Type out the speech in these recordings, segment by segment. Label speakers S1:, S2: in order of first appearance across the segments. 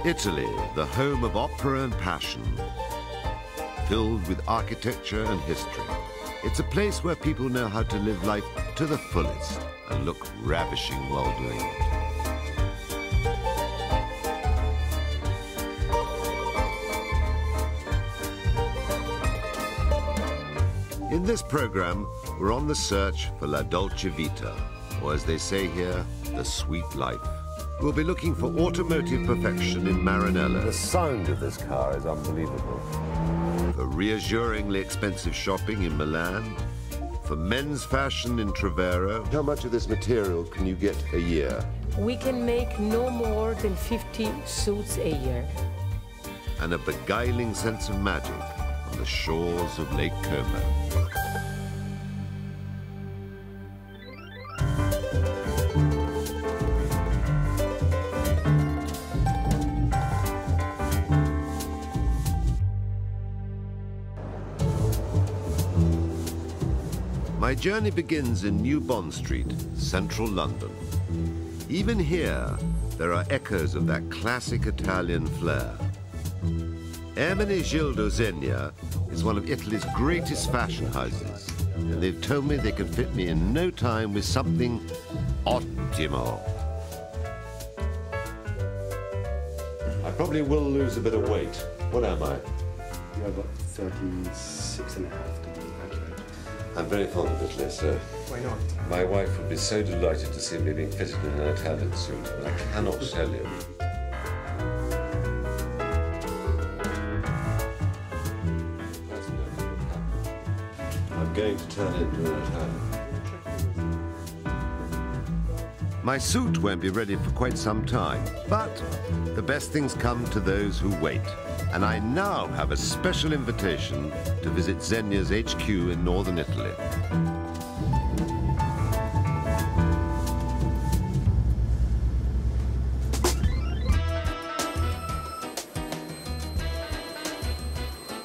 S1: Italy, the home of opera and passion, filled with architecture and history. It's a place where people know how to live life to the fullest and look ravishing while doing it. In this program, we're on the search for La Dolce Vita, or as they say here, the sweet life. We'll be looking for automotive perfection in Maranello.
S2: The sound of this car is unbelievable.
S1: For reassuringly expensive shopping in Milan. For men's fashion in Trevero. How much of this material can you get a year?
S3: We can make no more than 50 suits a year.
S1: And a beguiling sense of magic on the shores of Lake Como. My journey begins in New Bond Street, central London. Even here, there are echoes of that classic Italian flair. Ermenegildo Zegna is one of Italy's greatest fashion houses, and they've told me they can fit me in no time with something ottimo. I probably will lose a bit of weight. What am I?
S4: You're about 36 and a half to be accurate.
S1: I'm very fond of Italy, sir.
S4: Why not?
S1: My wife would be so delighted to see me being fitted in an Italian suit, but I cannot tell you. I'm going to turn into an Italian. My suit won't be ready for quite some time, but the best things come to those who wait. And I now have a special invitation to visit Zegna's HQ in northern Italy.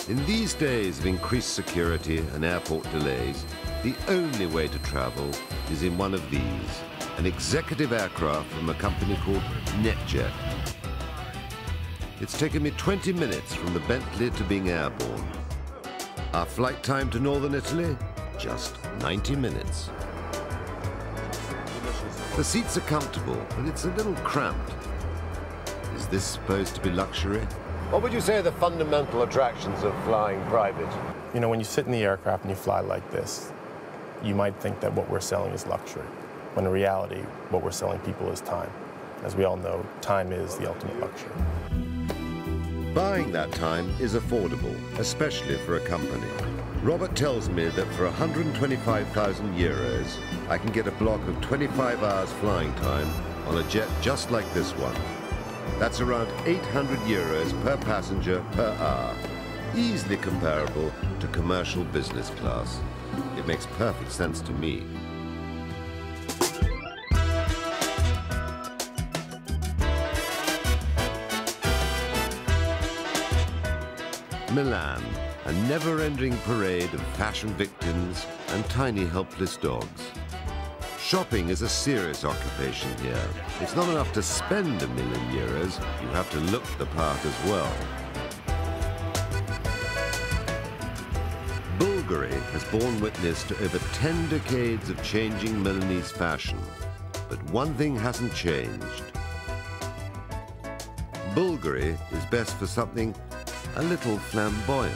S1: In these days of increased security and airport delays, the only way to travel is in one of these, an executive aircraft from a company called NetJet. It's taken me 20 minutes from the Bentley to being airborne. Our flight time to northern Italy, just 90 minutes. The seats are comfortable, but it's a little cramped. Is this supposed to be luxury? What would you say are the fundamental attractions of flying private?
S5: You know, when you sit in the aircraft and you fly like this, you might think that what we're selling is luxury, when in reality, what we're selling people is time. As we all know, time is the ultimate luxury.
S1: Buying that time is affordable, especially for a company. Robert tells me that for 125,000 euros, I can get a block of 25 hours flying time on a jet just like this one. That's around 800 euros per passenger per hour, easily comparable to commercial business class. It makes perfect sense to me. Milan, a never-ending parade of fashion victims and tiny helpless dogs. Shopping is a serious occupation here. It's not enough to spend €1 million, you have to look the part as well. Bulgari has borne witness to over 10 decades of changing Milanese fashion, but one thing hasn't changed. Bulgari is best for something a little flamboyant.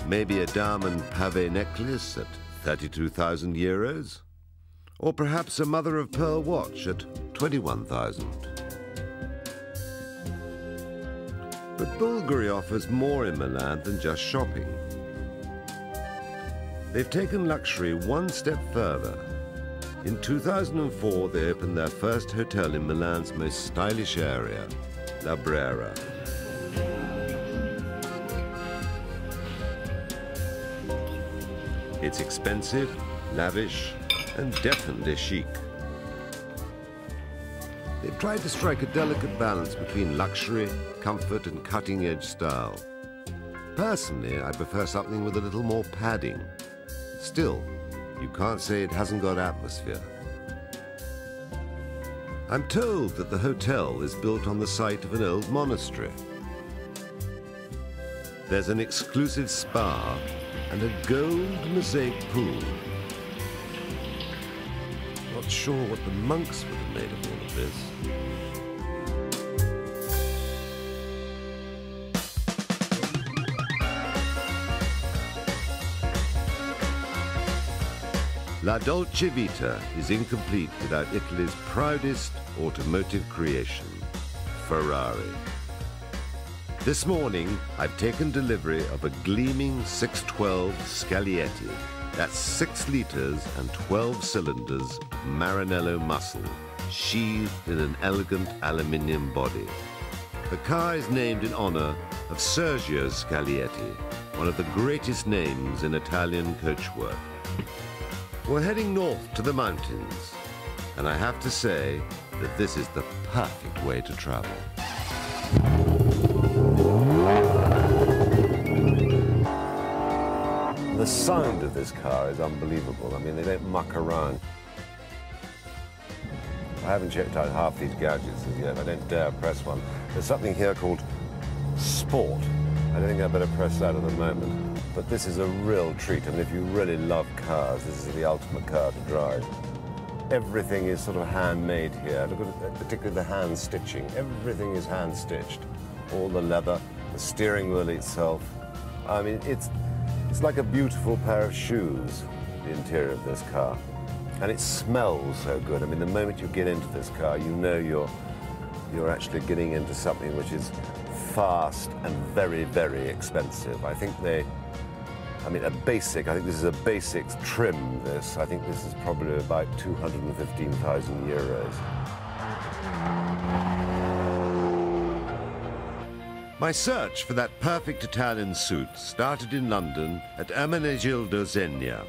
S1: Maybe a diamond pavé necklace at 32,000 euros? Or perhaps a mother-of-pearl watch at 21,000. But Bulgari offers more in Milan than just shopping. They've taken luxury one step further. In 2004, they opened their first hotel in Milan's most stylish area, La Brera. It's expensive, lavish, and definitely chic. They've tried to strike a delicate balance between luxury, comfort, and cutting-edge style. Personally, I prefer something with a little more padding. Still, you can't say it hasn't got atmosphere. I'm told that the hotel is built on the site of an old monastery. There's an exclusive spa and a gold mosaic pool. Not sure what the monks would have made of all of this. La Dolce Vita is incomplete without Italy's proudest automotive creation, Ferrari. This morning, I've taken delivery of a gleaming 612 Scaglietti. That's 6 liters and 12 cylinders of Maranello muscle, sheathed in an elegant aluminium body. The car is named in honor of Sergio Scaglietti, one of the greatest names in Italian coachwork. We're heading north to the mountains, and I have to say that this is the perfect way to travel.
S2: The sound of this car is unbelievable. I mean, they don't muck around. I haven't checked out half these gadgets as yet. I don't dare press one. There's something here called Sport. I don't think I better press that at the moment. But this is a real treat. I mean, if you really love cars, this is the ultimate car to drive. Everything is sort of handmade here. Look at particularly the hand stitching. Everything is hand stitched. All the leather, the steering wheel itself. I mean, it's like a beautiful pair of shoes, the interior of this car. And it smells so good. I mean, the moment you get into this car, you know you're actually getting into something which is fast and very, very expensive. I think I think this is a basic trim, this. I think this is probably about 215,000 euros.
S1: My search for that perfect Italian suit started in London at Ermenegildo Zegna.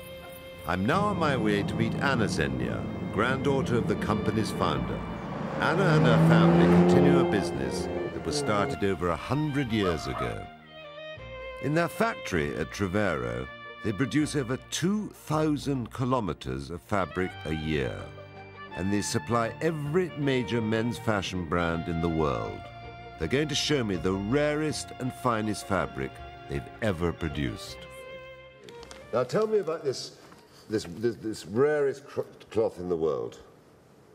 S1: I'm now on my way to meet Anna Zegna, granddaughter of the company's founder. Anna and her family continue a business that was started over 100 years ago. In their factory at Trevero, they produce over 2,000 kilometers of fabric a year, and they supply every major men's fashion brand in the world. They're going to show me the rarest and finest fabric they've ever produced. Now tell me about this rarest cloth in the world,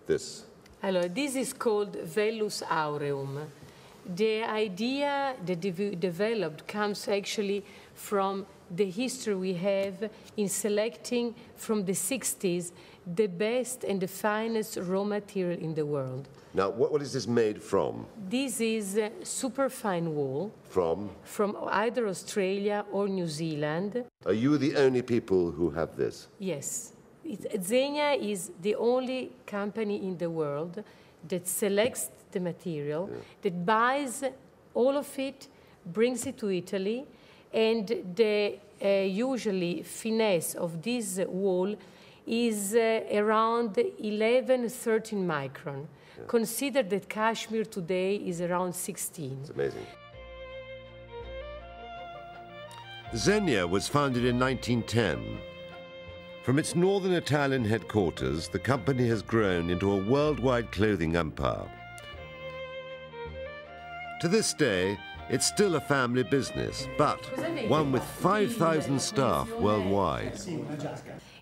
S1: this.
S3: Allora, this is called Vellus aureum. The idea that we developed comes actually from the history we have in selecting from the 60s the best and the finest raw material in the world.
S1: Now, what is this made from?
S3: This is superfine wool.
S1: From?
S3: From either Australia or New Zealand.
S1: Are you the only people who have this?
S3: Yes. Zegna is the only company in the world that selects the material, that buys all of it, brings it to Italy, and the usually finesse of this wool is around 11, 13 micron. Yeah. Consider that cashmere today is around 16.
S1: It's amazing. Zegna was founded in 1910. From its northern Italian headquarters, the company has grown into a worldwide clothing empire. To this day, it's still a family business, but one with 5,000 staff worldwide.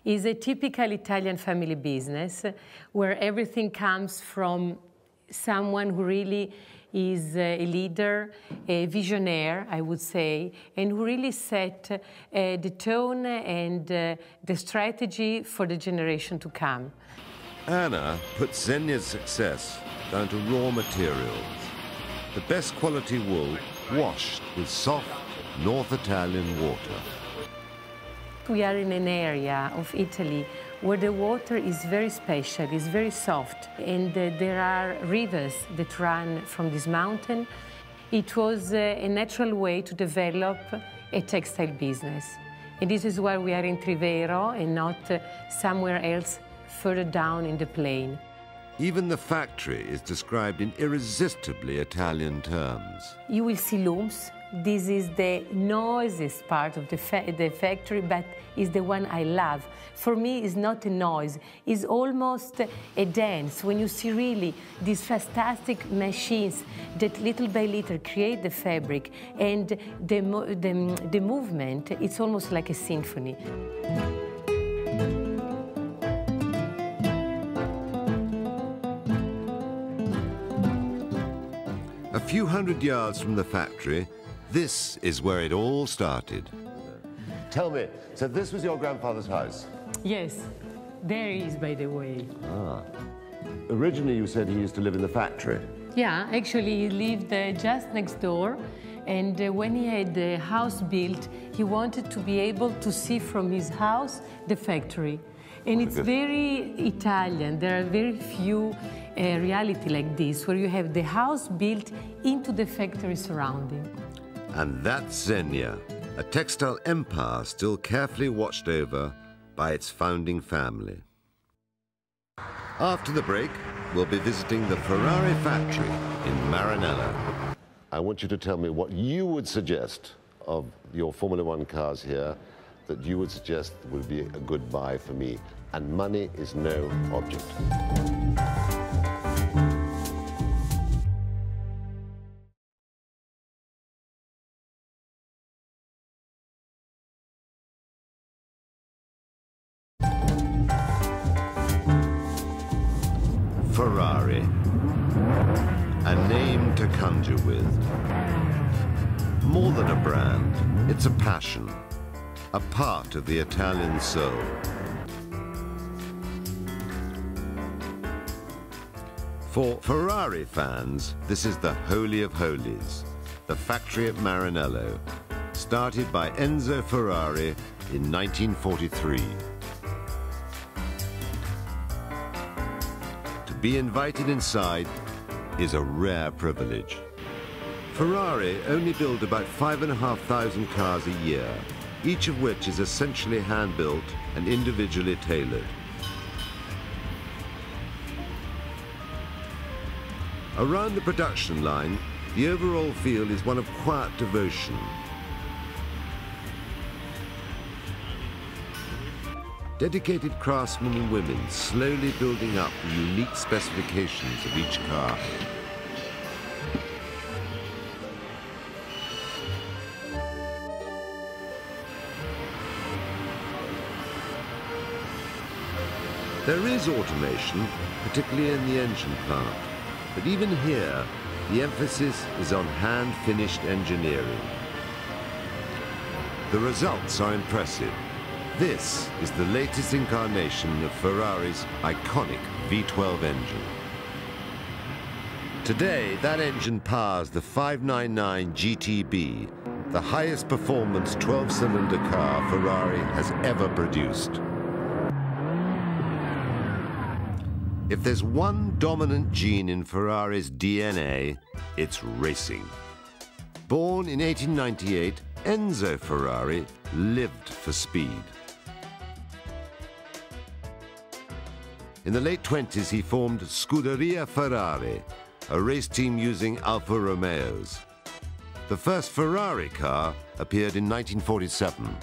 S3: It's a typical Italian family business where everything comes from someone who really is a leader, a visionaire, I would say, and who really set the tone and the strategy for the generation to come.
S1: Anna puts Zegna's success down to raw materials. The best quality wool washed with soft North Italian water.
S3: We are in an area of Italy where the water is very special, is very soft, and there are rivers that run from this mountain. It was a natural way to develop a textile business. And this is why we are in Trevero and not somewhere else further down in the plain.
S1: Even the factory is described in irresistibly Italian terms.
S3: You will see looms this is the noisiest part of the factory, but is the one I love. For me, it's not a noise. It's almost a dance. When you see really these fantastic machines that little by little create the fabric and the movement, it's almost like a symphony.
S1: A few hundred yards from the factory, this is where it all started. Tell me, so this was your grandfather's house?
S3: Yes, there he is, by the way.
S1: Ah. Originally, you said he used to live in the factory.
S3: Yeah, actually, he lived just next door. And when he had the house built, he wanted to be able to see from his house the factory. And it's very Italian. There are very few reality like this, where you have the house built into the factory surrounding.
S1: And that's Zegna, a textile empire still carefully watched over by its founding family. After the break, we'll be visiting the Ferrari factory in Maranello. I want you to tell me what you would suggest of your Formula One cars here that you would suggest would be a good buy for me. And money is no object. Ferrari, a name to conjure with. More than a brand, it's a passion, a part of the Italian soul. For Ferrari fans, this is the Holy of Holies, the factory at Maranello, started by Enzo Ferrari in 1943. To be invited inside is a rare privilege. Ferrari only build about 5,500 cars a year, each of which is essentially hand-built and individually tailored. Around the production line, the overall feel is one of quiet devotion. Dedicated craftsmen and women slowly building up the unique specifications of each car. There is automation, particularly in the engine part. But even here, the emphasis is on hand-finished engineering. The results are impressive. This is the latest incarnation of Ferrari's iconic V12 engine. Today, that engine powers the 599 GTB, the highest performance 12-cylinder car Ferrari has ever produced. If there's one dominant gene in Ferrari's DNA, it's racing. Born in 1898, Enzo Ferrari lived for speed. In the late 20s, he formed Scuderia Ferrari, a race team using Alfa Romeos. The first Ferrari car appeared in 1947.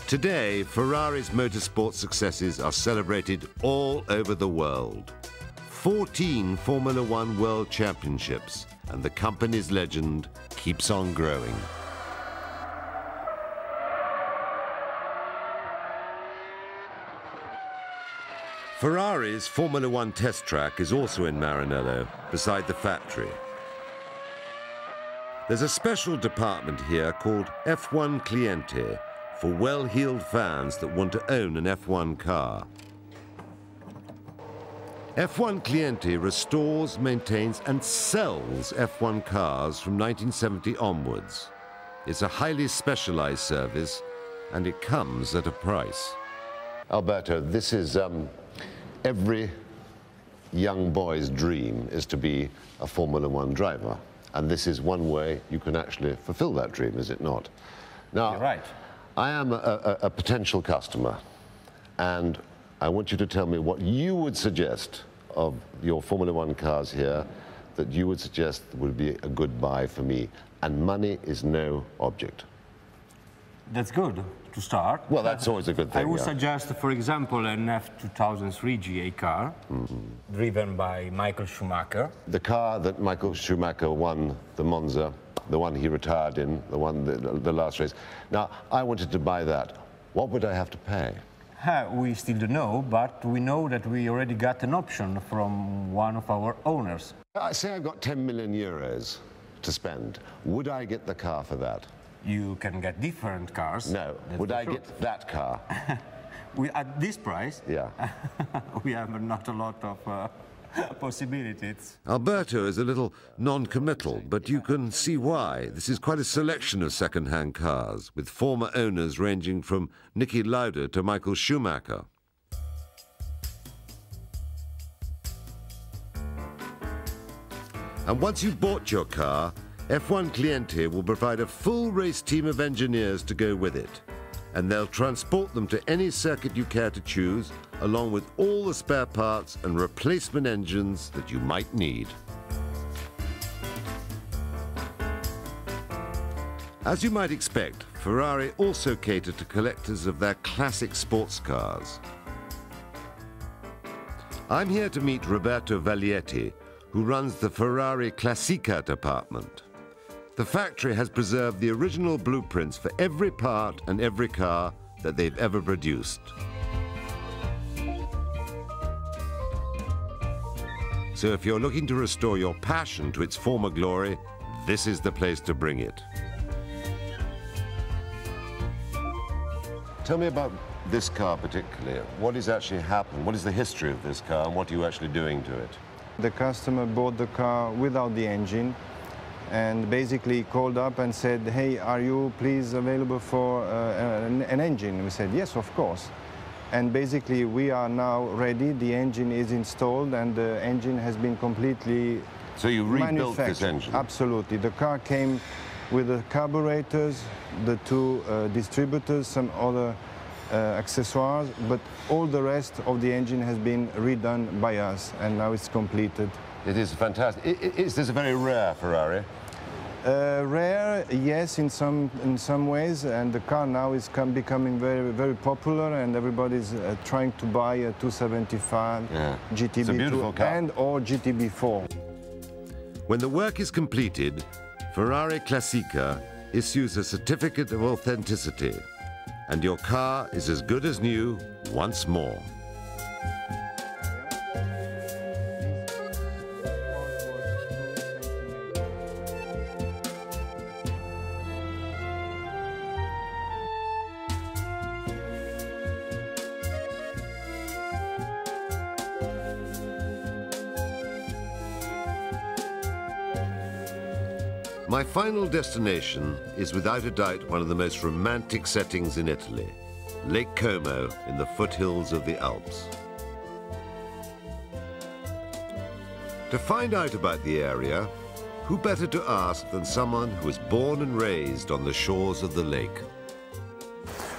S1: Today, Ferrari's motorsport successes are celebrated all over the world. 14 Formula One World Championships, and the company's legend keeps on growing. Ferrari's Formula One test track is also in Maranello, beside the factory. There's a special department here called F1 Cliente, for well-heeled fans that want to own an F1 car. F1 Cliente restores, maintains and sells F1 cars from 1970 onwards. It's a highly specialized service and it comes at a price. Alberto, this is every young boy's dream is to be a Formula One driver. And this is one way you can actually fulfill that dream, is it not? Now,
S2: you're right.
S1: I am a potential customer, and I want you to tell me what you would suggest of your Formula One cars here that you would suggest would be a good buy for me, and money is no object?
S6: That's good to start.
S1: Well, that's always a good thing.
S6: I would
S1: yeah.
S6: suggest, for example, an F2003 GA car, driven by Michael Schumacher.
S1: The car that Michael Schumacher won, the Monza, the one he retired in, the last race. Now, I wanted to buy that. What would I have to pay?
S6: We still don't know, but we know that we already got an option from one of our owners.
S1: Say I've got 10 million euros to spend. Would I get the car for that?
S6: You can get different cars.
S1: No. Would I get that car?
S6: At this price,
S1: Yeah.
S6: we have not a lot of possibilities.
S1: Alberto is a little non-committal, but you can see why. This is quite a selection of second-hand cars, with former owners ranging from Niki Lauda to Michael Schumacher. And once you've bought your car, F1 Cliente will provide a full race team of engineers to go with it. And they'll transport them to any circuit you care to choose, along with all the spare parts and replacement engines that you might need. As you might expect, Ferrari also cater to collectors of their classic sports cars. I'm here to meet Roberto Vaglietti, who runs the Ferrari Classica department. The factory has preserved the original blueprints for every part and every car that they've ever produced. So if you're looking to restore your passion to its former glory, this is the place to bring it. Tell me about this car particularly. What has actually happened? What is the history of this car and what are you actually doing to it?
S7: The customer bought the car without the engine and basically called up and said, hey, are you please available for an engine? We said, yes, of course. And basically we are now ready, the engine is installed and the engine has been completely
S1: So you rebuilt this engine?
S7: Absolutely. The car came with the carburetors, the two distributors, some other accessoires, but all the rest of the engine has been redone by us and now it's completed.
S1: It is fantastic. Is this a very rare Ferrari?
S7: Rare, yes, in some ways, and the car now is becoming very, very popular, and everybody's trying to buy a 275 GTB2 and or GTB4.
S1: When the work is completed, Ferrari Classica issues a certificate of authenticity, and your car is as good as new once more. My final destination is without a doubt one of the most romantic settings in Italy, Lake Como in the foothills of the Alps. To find out about the area, who better to ask than someone who was born and raised on the shores of the lake?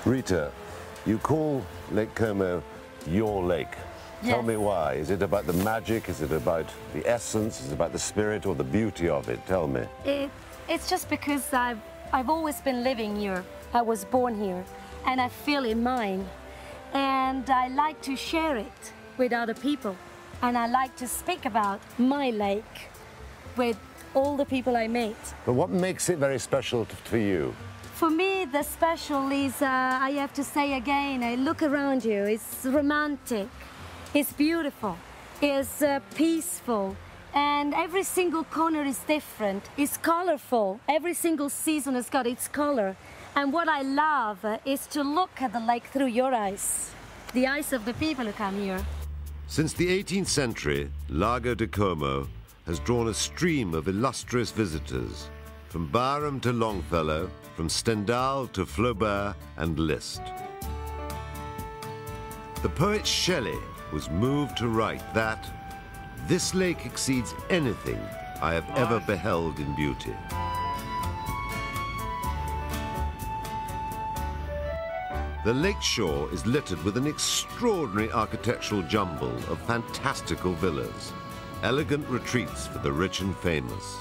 S1: Rita, you call Lake Como your lake.
S8: Yes.
S1: Tell me why. Is it about the magic? Is it about the essence? Is it about the spirit or the beauty of it? Tell me.
S8: It's just because I've always been living here. I was born here, and I feel it mine. And I like to share it with other people. And I like to speak about my lake with all the people I meet.
S1: But what makes it very special for you?
S8: For me, the special is, I have to say again, look around you. It's romantic. It's beautiful, it's peaceful, and every single corner is different. It's colorful. Every single season has got its color. And what I love is to look at the lake through your eyes, the eyes of the people who come here.
S1: Since the 18th century, Lago di Como has drawn a stream of illustrious visitors, from Byron to Longfellow, from Stendhal to Flaubert and Liszt. The poet Shelley was moved to write that this lake exceeds anything I have ever beheld in beauty. The lake shore is littered with an extraordinary architectural jumble of fantastical villas. elegant retreats for the rich and famous.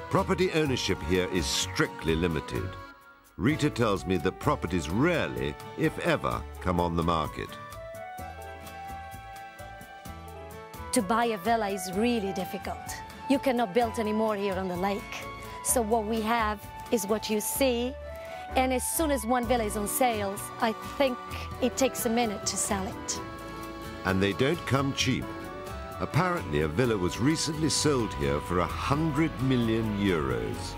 S1: Property ownership here is strictly limited. Rita tells me that properties rarely, if ever, come on the market.
S8: To buy a villa is really difficult. You cannot build anymore here on the lake. So what we have is what you see, and as soon as one villa is on sale, I think it takes a minute to sell it.
S1: And they don't come cheap. Apparently, a villa was recently sold here for 100 million euros.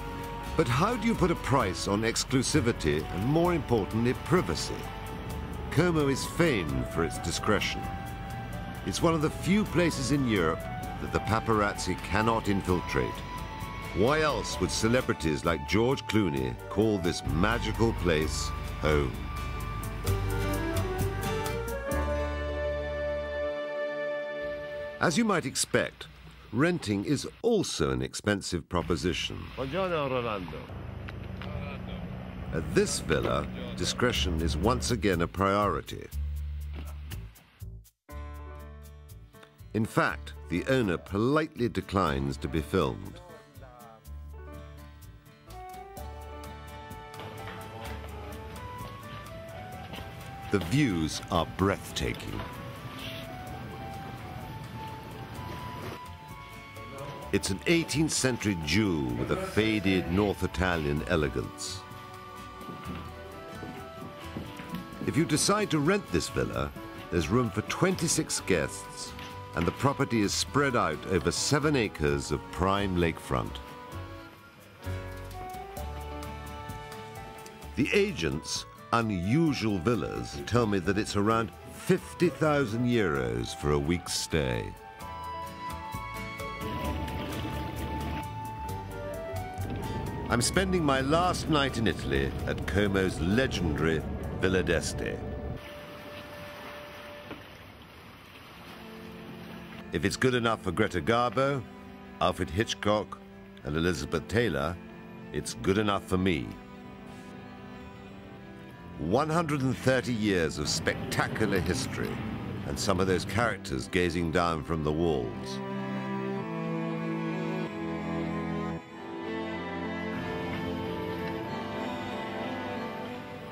S1: But how do you put a price on exclusivity and, more importantly, privacy? Como is famed for its discretion. It's one of the few places in Europe that the paparazzi cannot infiltrate. Why else would celebrities like George Clooney call this magical place home? As you might expect, renting is also an expensive proposition.
S2: Buongiorno, Rolando.
S1: At this villa, discretion is once again a priority. In fact, the owner politely declines to be filmed. The views are breathtaking. It's an 18th century jewel with a faded North Italian elegance. If you decide to rent this villa, there's room for 26 guests, and the property is spread out over 7 acres of prime lakefront. The agent's Unusual Villas tell me that it's around 50,000 euros for a week's stay. I'm spending my last night in Italy at Como's legendary Villa d'Este. If it's good enough for Greta Garbo, Alfred Hitchcock, and Elizabeth Taylor, it's good enough for me. 130 years of spectacular history, and some of those characters gazing down from the walls.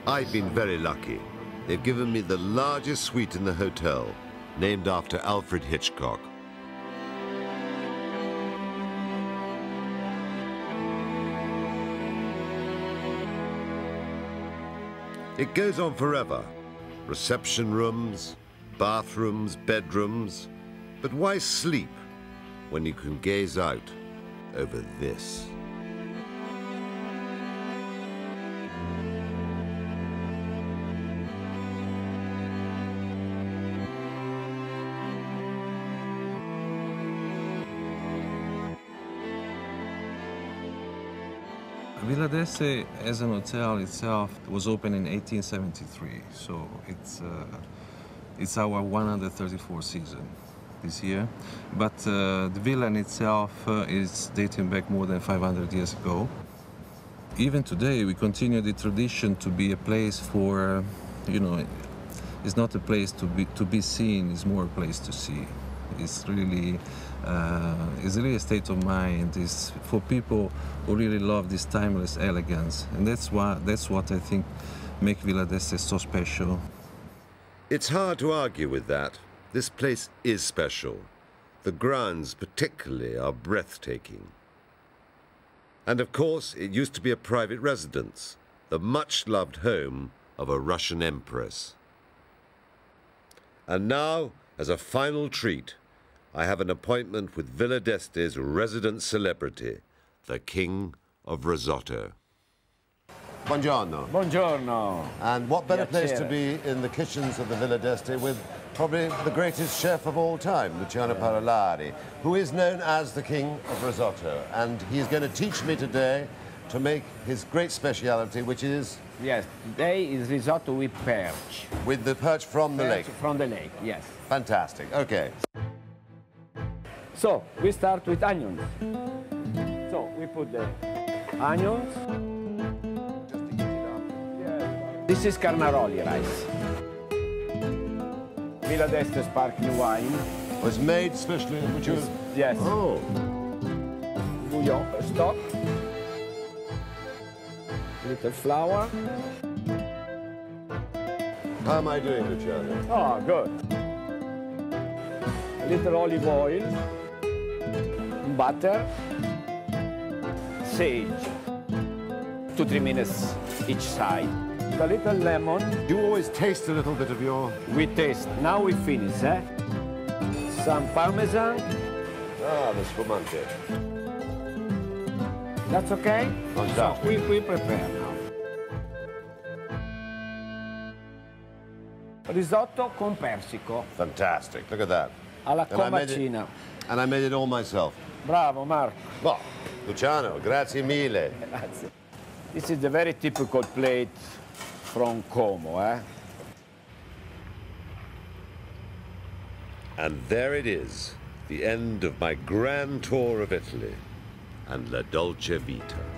S1: I've been very lucky. They've given me the largest suite in the hotel, named after Alfred Hitchcock. It goes on forever. Reception rooms, bathrooms, bedrooms. But why sleep when you can gaze out over this?
S9: Villa d'Este as an hotel itself was opened in 1873, so it's our 134th season this year. But the villa in itself is dating back more than 500 years ago. Even today, we continue the tradition to be a place for, you know, it's not a place to be seen, it's more a place to see. It's really a state of mind. It's for people who really love this timeless elegance, and that's what I think makes Villa d'Este so special.
S1: It's hard to argue with that. This place is special. The grounds particularly are breathtaking. And of course, it used to be a private residence, the much-loved home of a Russian empress. And now, as a final treat, I have an appointment with Villa d'Este's resident celebrity, the King of Risotto. Buongiorno.
S2: Buongiorno.
S1: And what better place to
S2: Piacere.
S1: be in the kitchens of the Villa d'Este with probably the greatest chef of all time, Luciano Parolari, who is known as the King of Risotto. And he's going to teach me today to make his great speciality, which is?
S10: Yes, today is risotto with perch.
S1: With the perch from the lake?
S10: From the lake, yes.
S1: Fantastic. Okay.
S10: So, we start with onions. So, we put the onions. This is carnaroli rice. Villa d'Este sparkling wine.
S2: Was made specially, which was...
S10: Yes.
S2: Oh.
S10: Bouillon stock. Little flour.
S2: How am I doing, Luciano?
S10: Oh, good. A little olive oil. Butter. Sage. 2-3 minutes each side. A little lemon.
S2: You always taste a little bit of your...
S10: We taste. Now we finish, eh? Some Parmesan.
S2: Ah, the spumante.
S10: That's okay?
S2: Fantastic.
S10: So we prepare now. Risotto con persico.
S2: Fantastic. Look at that.
S10: Alla
S2: And I made it-
S10: comacina.
S2: And I made it all myself.
S10: Bravo, Marco.
S2: Well, Luciano, grazie mille.
S10: Grazie. This is the very typical plate from Como, eh?
S1: And there it is, the end of my grand tour of Italy and La Dolce Vita.